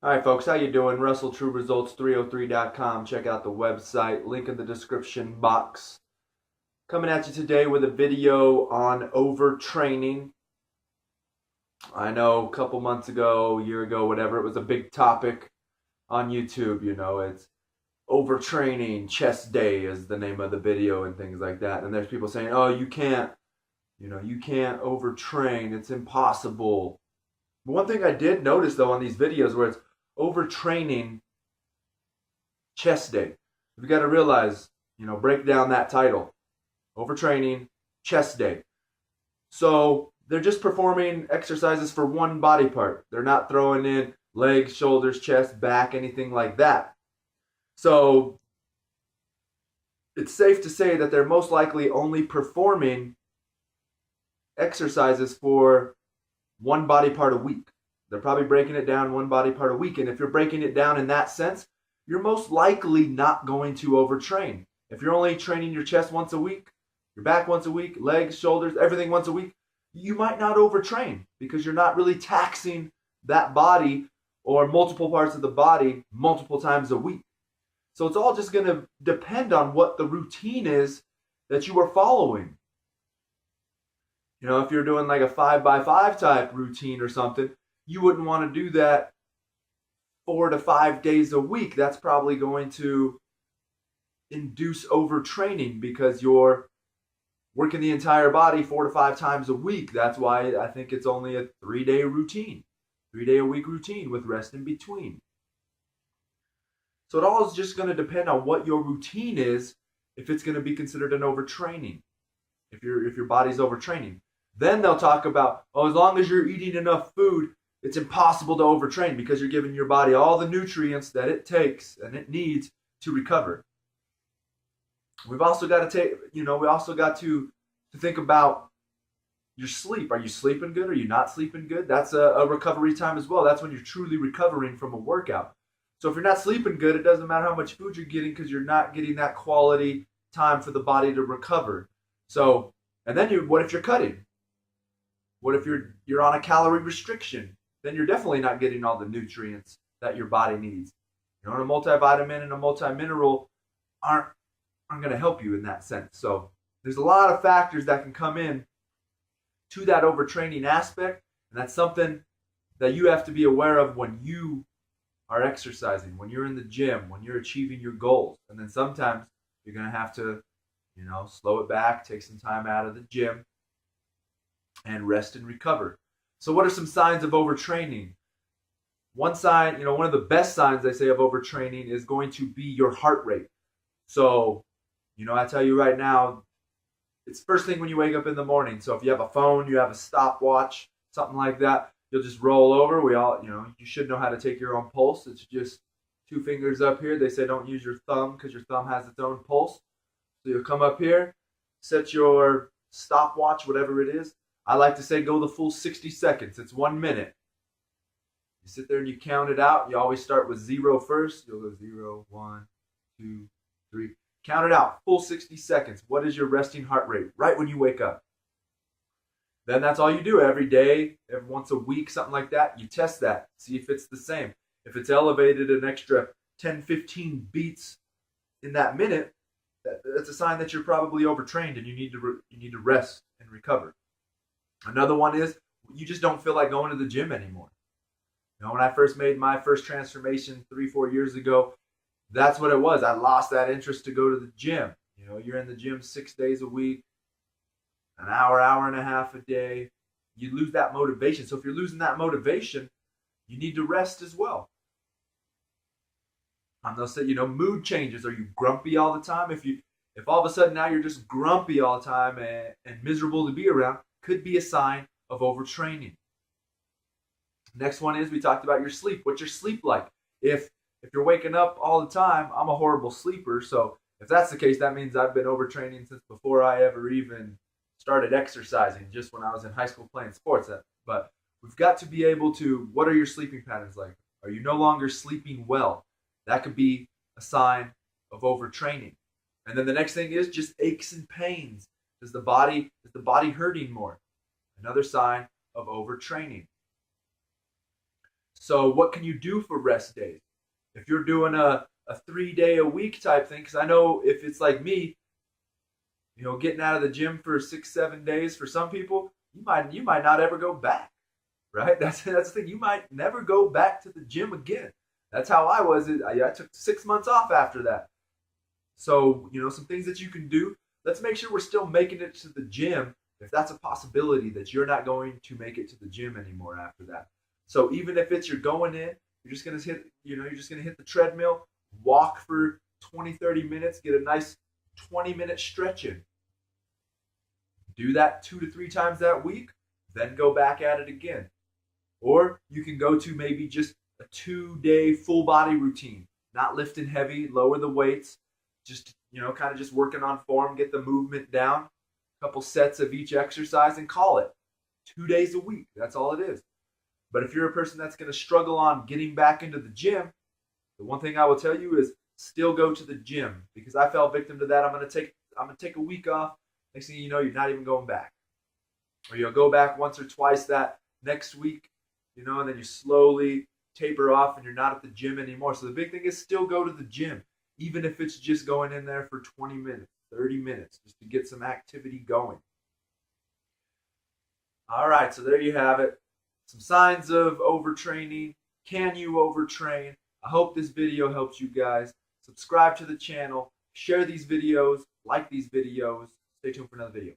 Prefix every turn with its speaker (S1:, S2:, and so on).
S1: All right, folks, how you doing? RussellTrueResults303.com. Check out the website, link in the description box. Coming at you today with a video on overtraining. I know a couple months ago, a year ago, whatever, it was a big topic on YouTube. It's overtraining, chest day is the name of the video and things like that. And there's people saying, oh, you can't overtrain. It's impossible. But one thing I did notice, though, on these videos where it's overtraining chest day. We've got to realize, break down that title. Overtraining chest day. So they're just performing exercises for one body part. They're not throwing in legs, shoulders, chest, back, anything like that. So it's safe to say that they're most likely only performing exercises for one body part a week. They're probably breaking it down one body part a week. And if you're breaking it down in that sense, you're most likely not going to overtrain. If you're only training your chest once a week, your back once a week, legs, shoulders, everything once a week, you might not overtrain because you're not really taxing that body or multiple parts of the body multiple times a week. So it's all just going to depend on what the routine is that you are following. If you're doing like a 5x5 type routine or something, you wouldn't want to do that 4 to 5 days a week. That's probably going to induce overtraining because you're working the entire body 4 to 5 times a week. That's why I think it's only a 3-day routine, 3-day-a-week routine with rest in between. So it all is just going to depend on what your routine is, if it's going to be considered an overtraining, if your body's overtraining. Then they'll talk about, as long as you're eating enough food, it's impossible to overtrain because you're giving your body all the nutrients that it takes and it needs to recover. We've also got to think about your sleep. Are you sleeping good? Are you not sleeping good? That's a recovery time as well. That's when you're truly recovering from a workout. So if you're not sleeping good, it doesn't matter how much food you're getting because you're not getting that quality time for the body to recover. So, and then what if you're cutting? What if you're on a calorie restriction? Then you're definitely not getting all the nutrients that your body needs. A multivitamin and a multimineral aren't going to help you in that sense. So there's a lot of factors that can come in to that overtraining aspect, and that's something that you have to be aware of when you are exercising, when you're in the gym, when you're achieving your goals. And then sometimes you're going to have to, slow it back, take some time out of the gym, and rest and recover. So what are some signs of overtraining? One sign, one of the best signs they say of overtraining is going to be your heart rate. So, I tell you right now, it's first thing when you wake up in the morning. So if you have a phone, you have a stopwatch, something like that, you'll just roll over. You should know how to take your own pulse. It's just 2 fingers up here. They say don't use your thumb because your thumb has its own pulse. So you'll come up here, set your stopwatch, whatever it is. I like to say go the full 60 seconds. It's 1 minute. You sit there and you count it out. You always start with 0 first. You'll go 0, 1, 2, 3. Count it out. Full 60 seconds. What is your resting heart rate right when you wake up? Then that's all you do every day, every once a week, something like that. You test that. See if it's the same. If it's elevated an extra 10, 15 beats in that minute, that's a sign that you're probably overtrained and you need to rest and recover. Another one is you just don't feel like going to the gym anymore. When I first made my first transformation 3-4 years ago, that's what it was. I lost that interest to go to the gym. You're in the gym 6 days a week, an hour, hour and a half a day. You lose that motivation. So if you're losing that motivation, you need to rest as well. And they'll say, mood changes. Are you grumpy all the time? If all of a sudden now you're just grumpy all the time and miserable to be around, could be a sign of overtraining. Next one is we talked about your sleep. What's your sleep like? If you're waking up all the time, I'm a horrible sleeper. So if that's the case, that means I've been overtraining since before I ever even started exercising, just when I was in high school playing sports. But we've got to be able to, what are your sleeping patterns like? Are you no longer sleeping well? That could be a sign of overtraining. And then the next thing is just aches and pains. Is the body hurting more? Another sign of overtraining. So what can you do for rest days? If you're doing a 3 day a week type thing, because I know if it's like me, getting out of the gym for 6, 7 days for some people, you might not ever go back, right? That's the thing. You might never go back to the gym again. That's how I was. I took 6 months off after that. So some things that you can do. Let's make sure we're still making it to the gym if that's a possibility that you're not going to make it to the gym anymore after that. So even if it's you're going in, you're just gonna hit the treadmill, walk for 20, 30 minutes, get a nice 20-minute stretch in. Do that 2 to 3 times that week, then go back at it again. Or you can go to maybe just a 2 day full body routine, not lifting heavy, lower the weights, just kind of just working on form, get the movement down, a couple sets of each exercise, and call it 2 days a week. That's all it is. But if you're a person that's going to struggle on getting back into the gym, the one thing I will tell you is still go to the gym, because I fell victim to that. I'm going to take a week off. Next thing you know, you're not even going back. Or you'll go back once or twice that next week, and then you slowly taper off and you're not at the gym anymore. So the big thing is still go to the gym, even if it's just going in there for 20 minutes, 30 minutes, just to get some activity going. All right, so there you have it. Some signs of overtraining. Can you overtrain? I hope this video helps you guys. Subscribe to the channel, share these videos, like these videos. Stay tuned for another video.